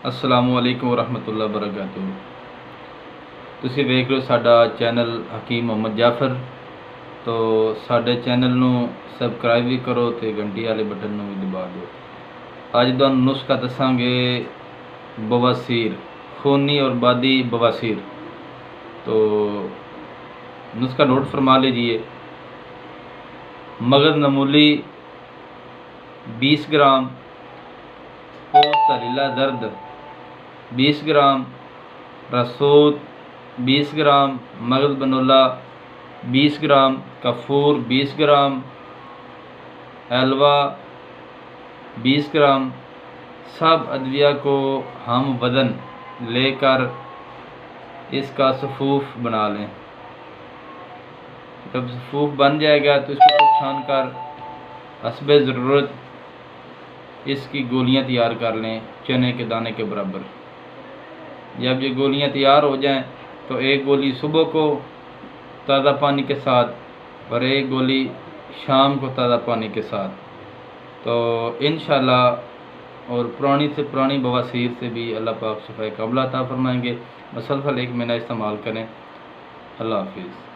अस्सलामुअलैकुम वरहमतुल्लाहि वबरकातुहू। तुसी देख रहे हो साडा चैनल हकीम मोहम्मद जाफर। तो साडे चैनल नू सबसक्राइब भी करो तो घंटी वाले बटन नू भी दबा दो। अज तुहानू नुस्खा दसांगे बवासीर, खूनी और बादी बवासीर। तो नुस्खा नोट फरमा लीजिए। मगज़ नमूली 20 ग्राम, पोस्त हलीला दर्द 20 ग्राम, रसूद 20 ग्राम, मगज़ बनोला 20 ग्राम, कफूर 20 ग्राम, हलवा 20 ग्राम। सब अद्विया को हम वज़न लेकर इसका सफ़ूफ बना लें। जब सफ़ूफ बन जाएगा तो इसको छान कर हस्बे ज़रूरत इसकी गोलियां तैयार कर लें, चने के दाने के बराबर। जब ये गोलियां तैयार हो जाएं तो एक गोली सुबह को ताज़ा पानी के साथ और एक गोली शाम को ताज़ा पानी के साथ। तो इंशाअल्लाह और पुरानी से पुरानी बवासीर से भी अल्लाह पाक शफ़ाए कामिला अता फरमाएंगे। मसलसल एक महीना इस्तेमाल करें। अल्लाह हाफिज़।